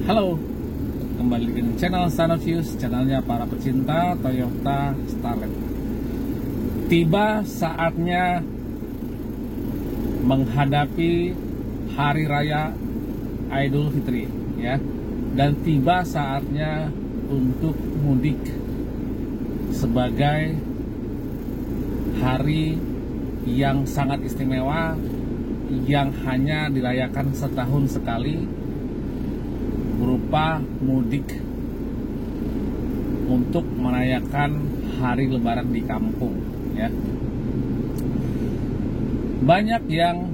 Halo, kembali di channel Sanovius, channelnya para pecinta Toyota Starlet. Tiba saatnya menghadapi Hari Raya Idul Fitri, ya, dan tiba saatnya untuk mudik sebagai hari yang sangat istimewa yang hanya dirayakan setahun sekali, berupa mudik untuk merayakan hari Lebaran di kampung, ya. Banyak yang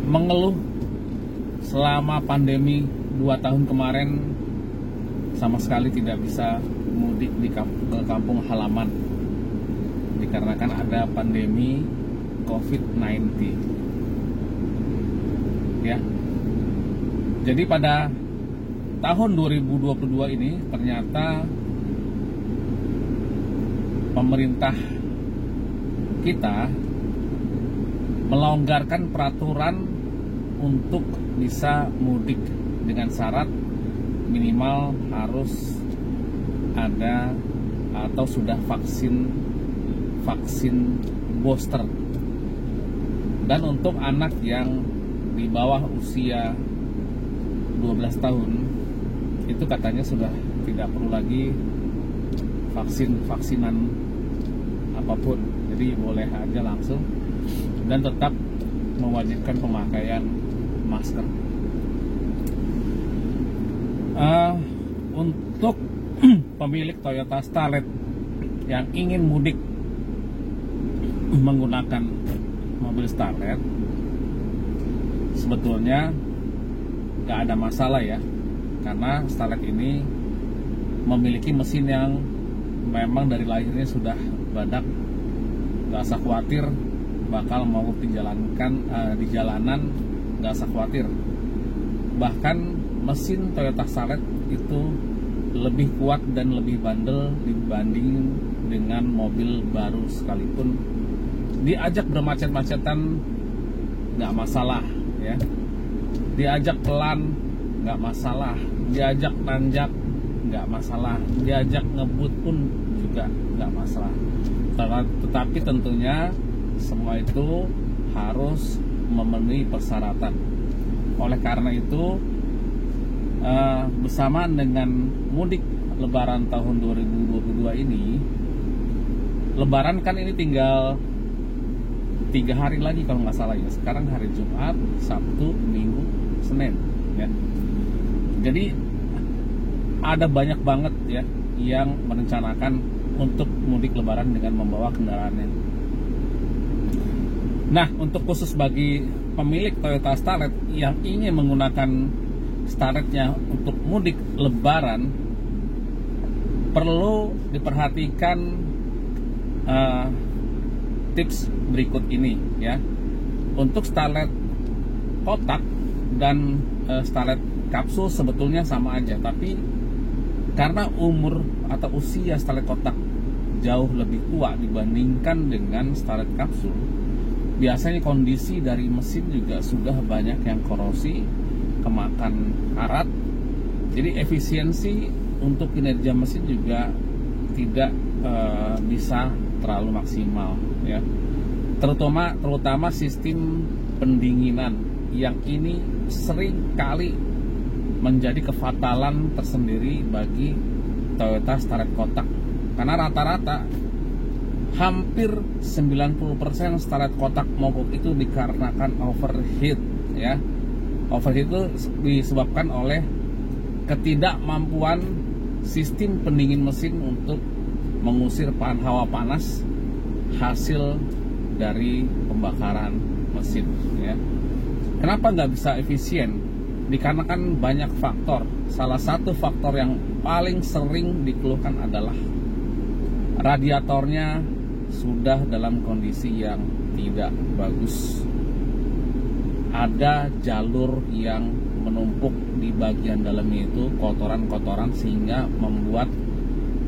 mengeluh selama pandemi 2 tahun kemarin sama sekali tidak bisa mudik ke kampung halaman dikarenakan ada pandemi COVID-19, ya. Jadi pada tahun 2022 ini ternyata pemerintah kita melonggarkan peraturan untuk bisa mudik dengan syarat minimal harus ada atau sudah vaksin booster. Dan untuk anak yang di bawah usia 12 tahun itu katanya sudah tidak perlu lagi vaksinan apapun, jadi boleh aja langsung, dan tetap mewajibkan pemakaian masker. Untuk pemilik Toyota Starlet yang ingin mudik menggunakan mobil Starlet, sebetulnya gak ada masalah, ya, karena Starlet ini memiliki mesin yang memang dari lahirnya sudah badak. Gak usah khawatir bakal mau dijalankan di jalanan, gak usah khawatir. Bahkan mesin Toyota Starlet itu lebih kuat dan lebih bandel dibanding dengan mobil baru sekalipun. Diajak bermacet-macetan gak masalah, ya. Diajak pelan nggak masalah, diajak nanjak nggak masalah, diajak ngebut pun juga nggak masalah. Tetapi tentunya semua itu harus memenuhi persyaratan. Oleh karena itu, bersamaan dengan mudik Lebaran tahun 2022 ini, Lebaran kan ini tinggal 3 hari lagi kalau nggak salah, ya. Sekarang hari Jumat, Sabtu, Minggu, Senin, ya. Jadi ada banyak banget, ya, yang merencanakan untuk mudik Lebaran dengan membawa kendaraannya. Nah, untuk khusus bagi pemilik Toyota Starlet yang ingin menggunakan Starletnya untuk mudik Lebaran, perlu diperhatikan tips berikut ini, ya. Untuk Starlet kotak dan Starlet kapsul sebetulnya sama aja, tapi karena umur atau usia Starlet kotak jauh lebih tua dibandingkan dengan Starlet kapsul, biasanya kondisi dari mesin juga sudah banyak yang korosi, kemakan karat. Jadi efisiensi untuk kinerja mesin juga tidak bisa terlalu maksimal, ya. Terutama sistem pendinginan yang ini sering kali menjadi kefatalan tersendiri bagi Toyota Starlet kotak, karena rata-rata hampir 90% Starlet kotak mogok itu dikarenakan overheat, ya. Overheat itu disebabkan oleh ketidakmampuan sistem pendingin mesin untuk mengusir hawa panas hasil dari pembakaran mesin, ya. Kenapa nggak bisa efisien? Dikarenakan banyak faktor. Salah satu faktor yang paling sering dikeluhkan adalah radiatornya sudah dalam kondisi yang tidak bagus. Ada jalur yang menumpuk di bagian dalamnya itu kotoran-kotoran, sehingga membuat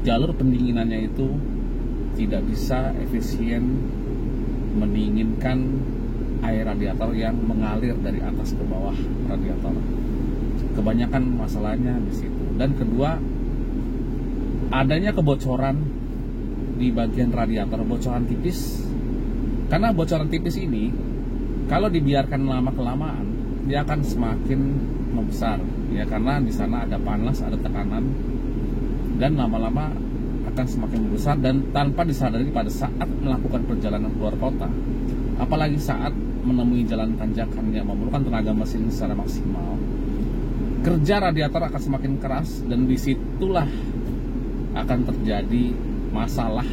jalur pendinginannya itu tidak bisa efisien mendinginkan air radiator yang mengalir dari atas ke bawah radiator. Kebanyakan masalahnya di situ. Dan kedua, adanya kebocoran di bagian radiator, bocoran tipis. Karena bocoran tipis ini kalau dibiarkan lama kelamaan dia akan semakin membesar ya, karena di sana ada panas, ada tekanan, dan lama-lama akan semakin membesar. Dan tanpa disadari pada saat melakukan perjalanan keluar kota, apalagi saat menemui jalan tanjakan yang memerlukan tenaga mesin secara maksimal, kerja radiator akan semakin keras, dan disitulah akan terjadi masalah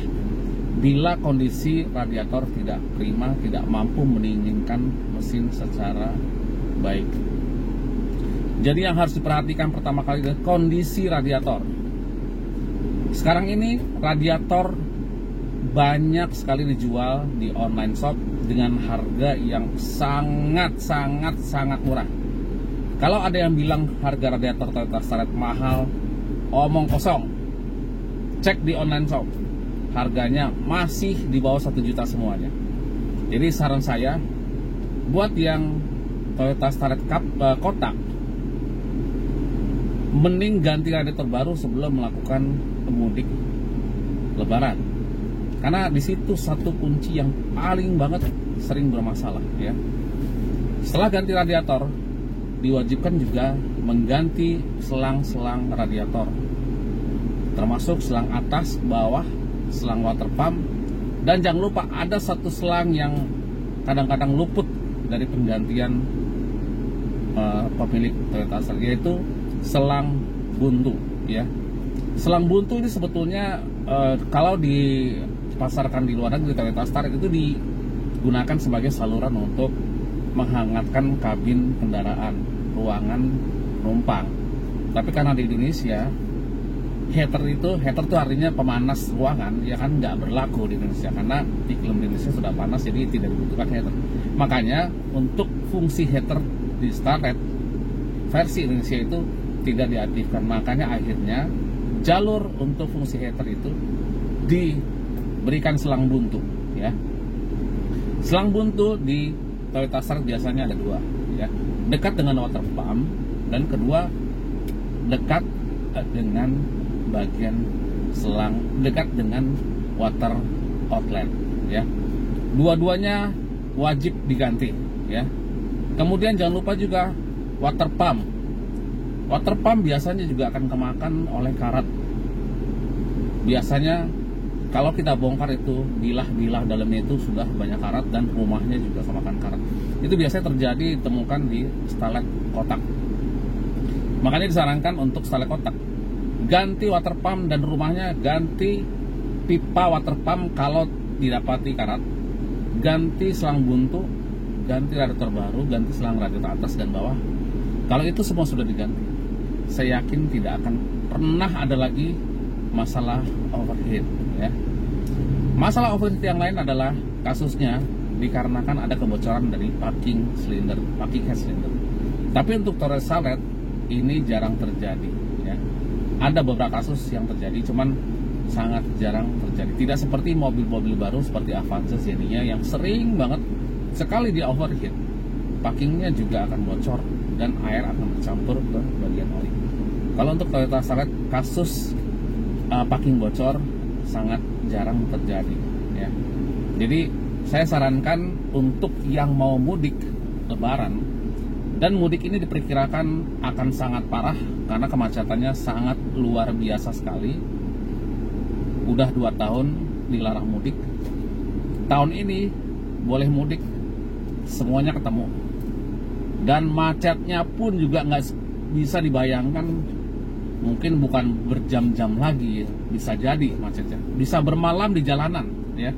bila kondisi radiator tidak prima, tidak mampu mendinginkan mesin secara baik. Jadi yang harus diperhatikan pertama kali adalah kondisi radiator. Sekarang ini radiator banyak sekali dijual di online shop dengan harga yang sangat murah. Kalau ada yang bilang harga radiator Toyota Starlet mahal, omong kosong. Cek di online shop, harganya masih di bawah 1 juta semuanya. Jadi saran saya, buat yang Toyota Starlet kotak, mending ganti radiator baru sebelum melakukan mudik lebaran. Karena di situ satu kunci yang paling banget sering bermasalah ya. Setelah ganti radiator, diwajibkan juga mengganti selang-selang radiator, termasuk selang atas, bawah, selang water pump. Dan jangan lupa ada satu selang yang kadang-kadang luput dari penggantian pemilik Toyota Starlet, yaitu selang buntu ya. Selang buntu ini sebetulnya kalau dipasarkan di luar negeri, Toyota Starlet itu digunakan sebagai saluran untuk menghangatkan kabin kendaraan, ruangan penumpang. Tapi karena di Indonesia heater itu artinya pemanas ruangan, ya kan nggak berlaku di Indonesia karena iklim di Indonesia sudah panas, jadi tidak dibutuhkan heater. Makanya untuk fungsi heater di Starlet versi Indonesia itu tidak diaktifkan. Makanya akhirnya jalur untuk fungsi heater itu diberikan selang buntu ya. Selang buntu di Toyota Starlet biasanya ada 2 ya, dekat dengan water pump, dan kedua dekat dengan bagian selang, dekat dengan water outlet ya. Dua-duanya wajib diganti ya. Kemudian jangan lupa juga water pump. Water pump biasanya juga akan kemakan oleh karat. Biasanya kalau kita bongkar itu bilah-bilah dalamnya itu sudah banyak karat, dan rumahnya juga kemakan karat. Itu biasanya terjadi ditemukan di Starlet kotak. Makanya disarankan untuk Starlet kotak, ganti water pump, dan rumahnya ganti pipa water pump kalau didapati karat, ganti selang buntu, ganti radiator baru, ganti selang radiator atas dan bawah. Kalau itu semua sudah diganti, saya yakin tidak akan pernah ada lagi masalah overheat ya. Masalah overheat yang lain adalah kasusnya dikarenakan ada kebocoran dari packing head cylinder. Tapi untuk Toyota Starlet ini jarang terjadi ya. Ada beberapa kasus yang terjadi, cuman sangat jarang terjadi. Tidak seperti mobil-mobil baru seperti Avanza, Xenia yang sering banget sekali di overheat, packingnya juga akan bocor dan air akan bercampur ke bagian oli. Kalau untuk Toyota Starlet, kasus packing bocor sangat jarang terjadi ya. Jadi saya sarankan untuk yang mau mudik lebaran, dan mudik ini diperkirakan akan sangat parah karena kemacetannya sangat luar biasa sekali. Udah 2 tahun dilarang mudik, tahun ini boleh mudik, semuanya ketemu. Dan macetnya pun juga nggak bisa dibayangkan, mungkin bukan berjam-jam lagi ya. Bisa jadi macetnya, bisa bermalam di jalanan ya.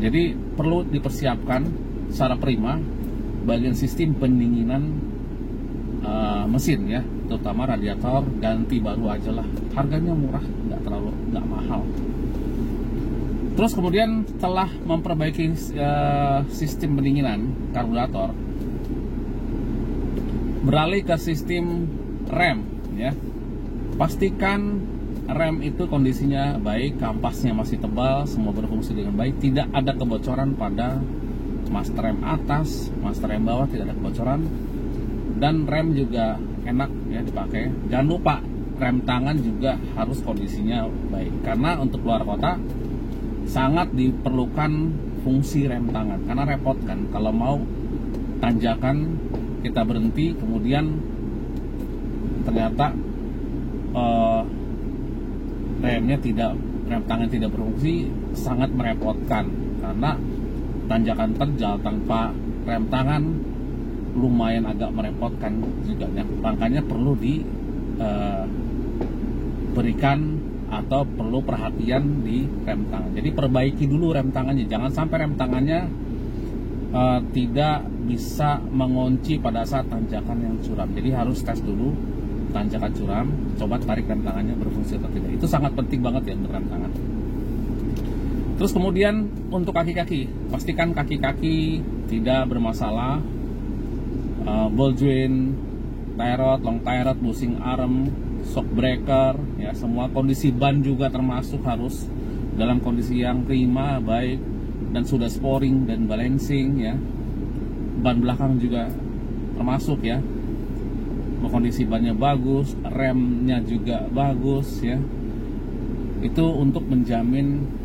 Jadi perlu dipersiapkan secara prima bagian sistem pendinginan mesin ya, terutama radiator, ganti baru aja lah. Harganya murah, nggak mahal. Terus kemudian setelah memperbaiki sistem pendinginan karburator, beralih ke sistem rem ya. Pastikan rem itu kondisinya baik, kampasnya masih tebal, semua berfungsi dengan baik, tidak ada kebocoran pada master rem atas, master rem bawah tidak ada kebocoran, dan rem juga enak ya dipakai. Jangan lupa rem tangan juga harus kondisinya baik, karena untuk keluar kota sangat diperlukan fungsi rem tangan, karena repot kan kalau mau tanjakan kita berhenti kemudian ternyata rem tangan tidak berfungsi, sangat merepotkan karena tanjakan terjal tanpa rem tangan lumayan agak merepotkan juga. Makanya perlu diberikan atau perlu perhatian di rem tangan. Jadi perbaiki dulu rem tangannya, jangan sampai rem tangannya tidak bisa mengunci pada saat tanjakan yang curam. Jadi harus tes dulu tanjakan curam, coba tarik rem tangannya berfungsi atau tidak. Itu sangat penting banget ya untuk rem tangan. Terus kemudian untuk kaki-kaki, pastikan kaki-kaki tidak bermasalah. Ball joint, tie rod, long tie rod, bushing arm, shock breaker, ya semua kondisi ban juga termasuk harus dalam kondisi yang prima, baik, dan sudah sporing dan balancing ya. Ban belakang juga termasuk ya, kondisi bannya bagus, remnya juga bagus ya. Itu untuk menjamin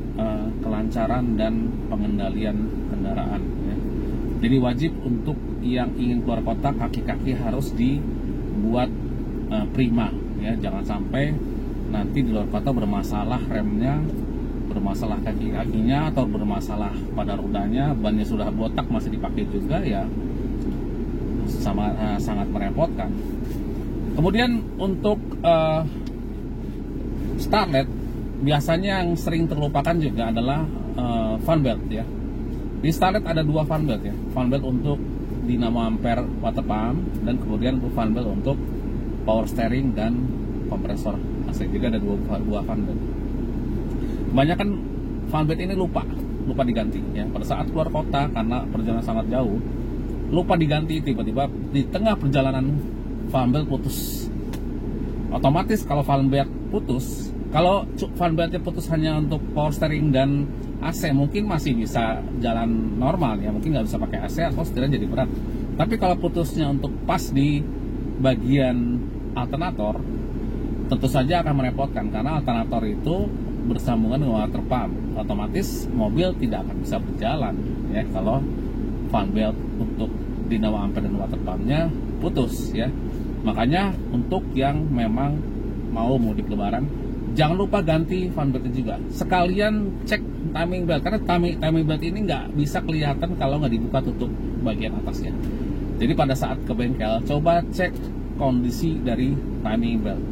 kelancaran dan pengendalian kendaraan ya. Jadi wajib untuk yang ingin keluar kota, kaki-kaki harus dibuat prima ya. Jangan sampai nanti di luar kota bermasalah remnya, bermasalah kaki-kakinya, atau bermasalah pada rodanya, bannya sudah botak masih dipakai juga ya, sangat merepotkan. Kemudian untuk starlet, biasanya yang sering terlupakan juga adalah fan belt ya. Di starlet ada dua fan belt ya, fan belt untuk dinamo ampere water pump, dan kemudian fan belt untuk power steering dan kompresor AC. Jadi ada dua fan belt. Kebanyakan fan belt ini lupa diganti ya pada saat keluar kota, karena perjalanan sangat jauh, lupa diganti, tiba-tiba di tengah perjalanan fan belt putus. Otomatis kalau fan belt putus, kalau fan beltnya putus hanya untuk power steering dan AC, mungkin masih bisa jalan normal ya, mungkin nggak bisa pakai AC atau setidaknya jadi berat. Tapi kalau putusnya untuk pas di bagian alternator, tentu saja akan merepotkan, karena alternator itu bersambungan dengan water pump. Otomatis mobil tidak akan bisa berjalan ya kalau fan belt untuk dinamo ampere dan water pumpnya putus ya. Makanya untuk yang memang mau mudik lebaran, jangan lupa ganti fan beltnya juga. Sekalian cek timing belt, karena timing belt ini nggak bisa kelihatan kalau nggak dibuka tutup bagian atasnya. Jadi pada saat ke bengkel, coba cek kondisi dari timing belt.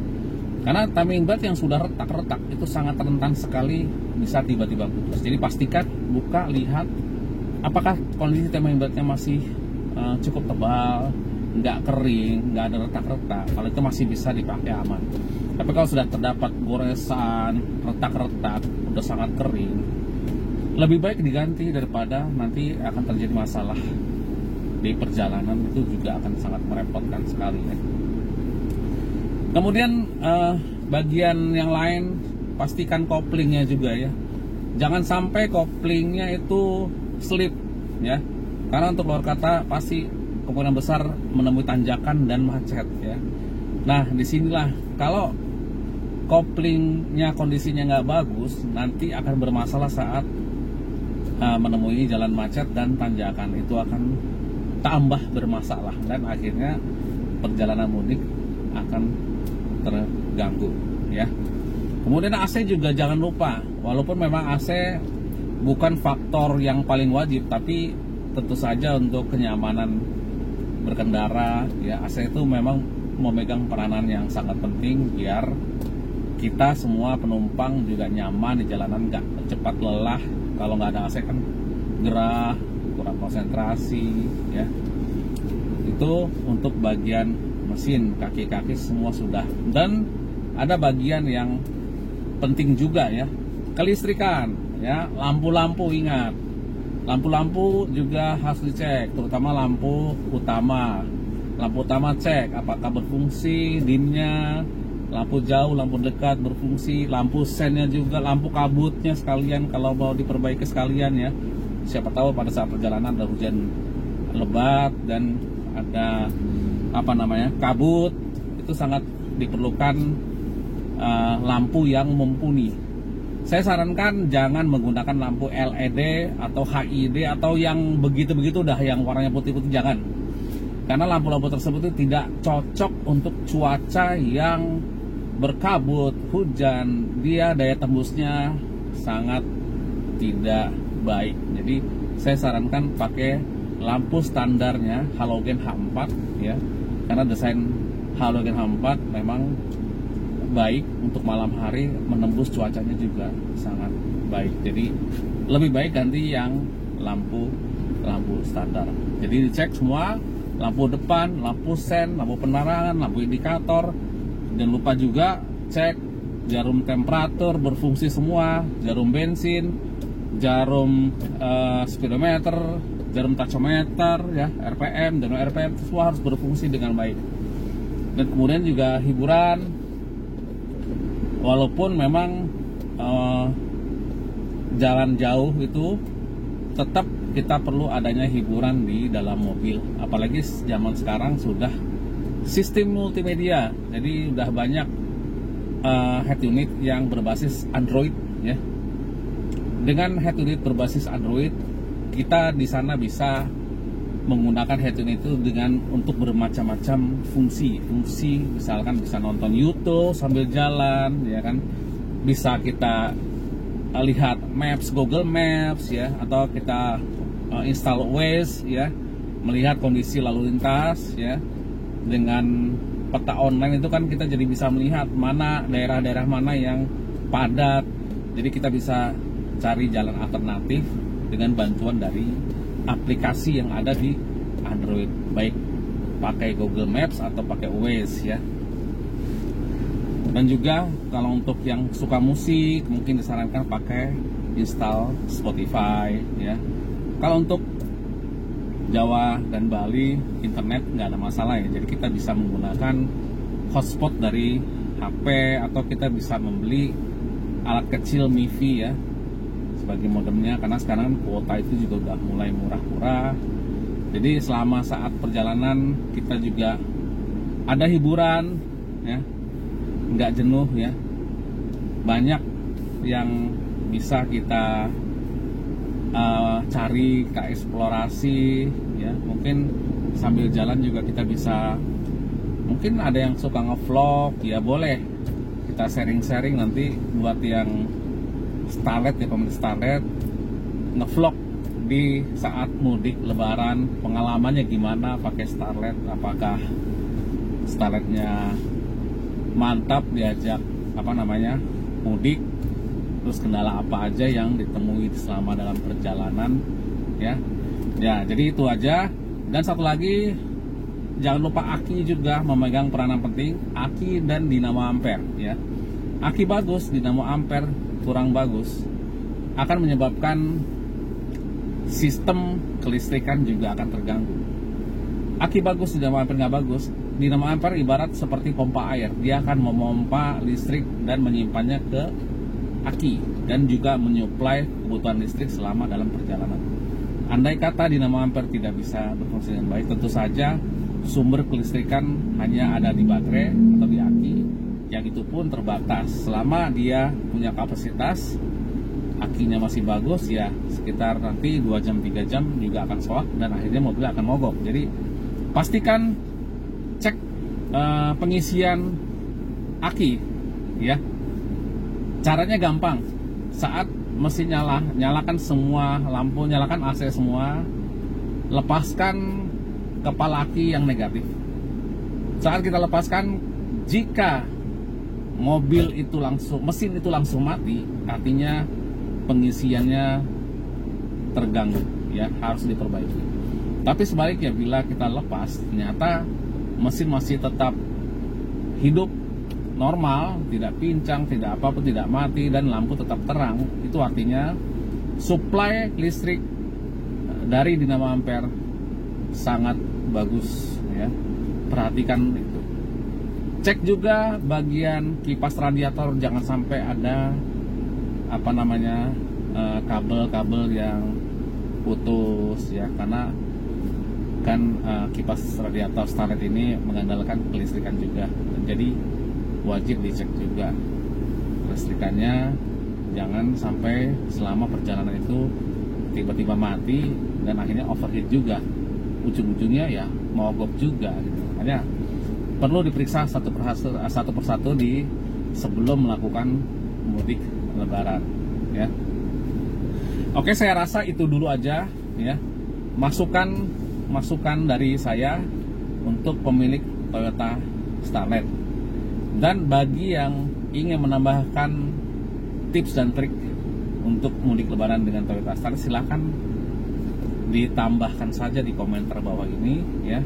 Karena timing belt yang sudah retak-retak itu sangat rentan sekali bisa tiba-tiba putus. Jadi pastikan buka, lihat apakah kondisi timing beltnya masih cukup tebal, nggak kering, nggak ada retak-retak. Kalau itu masih bisa dipakai aman. Tapi kalau sudah terdapat goresan, retak-retak, udah sangat kering, lebih baik diganti daripada nanti akan terjadi masalah di perjalanan. Itu juga akan sangat merepotkan sekali ya. Kemudian bagian yang lain, pastikan koplingnya juga ya. Jangan sampai koplingnya itu slip ya, karena untuk luar kota pasti kemungkinan besar menemui tanjakan dan macet ya. Nah disinilah kalau koplingnya kondisinya nggak bagus, nanti akan bermasalah saat menemui jalan macet dan tanjakan. Itu akan tambah bermasalah dan akhirnya perjalanan mudik akan terganggu ya. Kemudian AC juga jangan lupa, walaupun memang AC bukan faktor yang paling wajib, tapi tentu saja untuk kenyamanan berkendara ya, AC itu memang memegang peranan yang sangat penting biar kita semua penumpang juga nyaman di jalanan, nggak cepat lelah. Kalau nggak ada AC kan gerah, kurang konsentrasi ya. Itu untuk bagian mesin, kaki-kaki semua sudah. Dan ada bagian yang penting juga ya, kelistrikan ya, lampu-lampu. Ingat, lampu-lampu juga harus dicek, terutama lampu utama. Lampu utama cek apakah berfungsi, dimnya, lampu jauh, lampu dekat berfungsi, lampu sennya juga, lampu kabutnya sekalian kalau mau diperbaiki sekalian ya. siapa tahu pada saat perjalanan ada hujan lebat dan ada kabut, itu sangat diperlukan lampu yang mumpuni. Saya sarankan jangan menggunakan lampu LED atau HID atau yang begitu-begitu dah, yang warnanya putih-putih, jangan. Karena lampu-lampu tersebut itu tidak cocok untuk cuaca yang berkabut, hujan. Dia daya tembusnya sangat tidak baik. Jadi saya sarankan pakai lampu standarnya halogen H4 ya. Karena desain halogen H4 memang baik untuk malam hari, menembus cuacanya juga sangat baik. Jadi lebih baik ganti yang lampu standar. Jadi dicek semua, lampu depan, lampu sen, lampu penerangan, lampu indikator, dan lupa juga cek jarum temperatur berfungsi semua, jarum bensin, jarum speedometer, jarum tachometer ya, RPM dan RPM, semua harus berfungsi dengan baik. Dan kemudian juga hiburan, walaupun memang jalan jauh itu tetap kita perlu adanya hiburan di dalam mobil. Apalagi zaman sekarang sudah sistem multimedia, jadi udah banyak head unit yang berbasis Android ya. Dengan head unit berbasis Android, kita di sana bisa menggunakan head unit itu untuk bermacam-macam fungsi, misalkan bisa nonton YouTube sambil jalan ya kan, bisa kita lihat maps, Google Maps ya, atau kita install Waze ya, melihat kondisi lalu lintas ya. Dengan peta online itu kan kita jadi bisa melihat mana daerah-daerah mana yang padat, jadi kita bisa cari jalan alternatif dengan bantuan dari aplikasi yang ada di Android, baik pakai Google Maps atau pakai Waze ya. Dan juga kalau untuk yang suka musik, mungkin disarankan pakai install Spotify ya. Kalau untuk Jawa dan Bali, internet nggak ada masalah ya, jadi kita bisa menggunakan hotspot dari HP atau kita bisa membeli alat kecil MiFi ya sebagai modemnya, karena sekarang kuota itu juga udah mulai murah-murah. Jadi selama saat perjalanan kita juga ada hiburan ya, nggak jenuh ya, banyak yang bisa kita cari, kita eksplorasi ya. Mungkin sambil jalan juga kita bisa, mungkin ada yang suka ngevlog ya, boleh kita sharing-sharing nanti buat yang starlet ya, pemilik starlet, ngevlog di saat mudik lebaran, pengalamannya gimana pakai starlet, apakah starletnya mantap diajak mudik, terus kendala apa aja yang ditemui selama dalam perjalanan ya. Jadi itu aja. Dan satu lagi, jangan lupa aki juga memegang peranan penting, aki dan dinamo ampere ya. Aki bagus, dinamo ampere kurang bagus, akan menyebabkan sistem kelistrikan juga akan terganggu. Aki bagus, dinamo ampere nggak bagus. Dinamo ampere ibarat seperti pompa air, dia akan memompa listrik dan menyimpannya ke aki dan juga menyuplai kebutuhan listrik selama dalam perjalanan. Andai kata dinamo ampere tidak bisa berfungsi dengan baik, tentu saja sumber kelistrikan hanya ada di baterai atau di aki, yang itu pun terbatas. Selama dia punya kapasitas, akinya masih bagus ya, sekitar nanti 2 jam 3 jam juga akan soak dan akhirnya mobil akan mogok. Jadi pastikan cek pengisian aki ya. Caranya gampang. Saat mesin nyala, nyalakan semua lampu, nyalakan AC semua, lepaskan kepala aki yang negatif. Saat kita lepaskan, jika mobil itu mesin itu langsung mati, artinya pengisiannya terganggu ya, harus diperbaiki. Tapi sebaliknya, bila kita lepas, ternyata mesin masih tetap hidup normal, tidak pincang, tidak apa-apa, tidak mati, dan lampu tetap terang, itu artinya suplai listrik dari dinamo ampere sangat bagus ya. Perhatikan itu. Cek juga bagian kipas radiator, jangan sampai ada kabel-kabel yang putus ya, karena kan kipas radiator Starlet ini mengandalkan kelistrikan juga, jadi wajib dicek juga kelistrikannya, jangan sampai selama perjalanan itu tiba-tiba mati dan akhirnya overheat juga, ujung-ujungnya ya mogok juga gitu. Makanya perlu diperiksa satu persatu di sebelum melakukan mudik lebaran ya. Oke, saya rasa itu dulu aja ya, masukan dari saya untuk pemilik Toyota Starlet. Dan bagi yang ingin menambahkan tips dan trik untuk mudik lebaran dengan Toyota Starlet, silahkan ditambahkan saja di komentar bawah ini ya,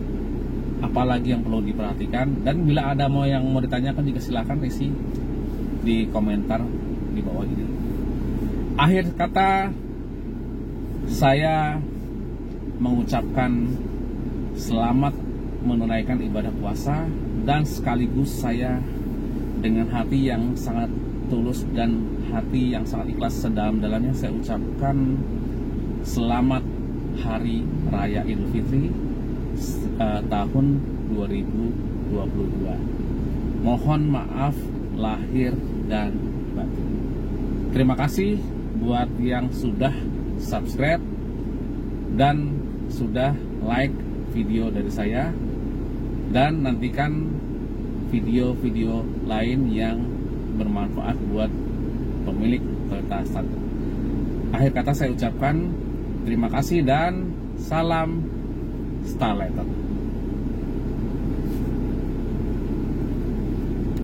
apalagi yang perlu diperhatikan, dan bila ada yang mau ditanyakan juga silahkan isi di komentar di bawah ini. Akhir kata, saya mengucapkan selamat menunaikan ibadah puasa, dan sekaligus saya dengan hati yang sangat tulus dan hati yang sangat ikhlas sedalam-dalamnya saya ucapkan selamat Hari Raya Idul Fitri tahun 2022. Mohon maaf lahir dan batin. Terima kasih buat yang sudah subscribe dan sudah like video dari saya, dan nantikan video-video lain yang bermanfaat buat pemilik Toyota Starlet. Akhir kata saya ucapkan terima kasih dan salam Starletter.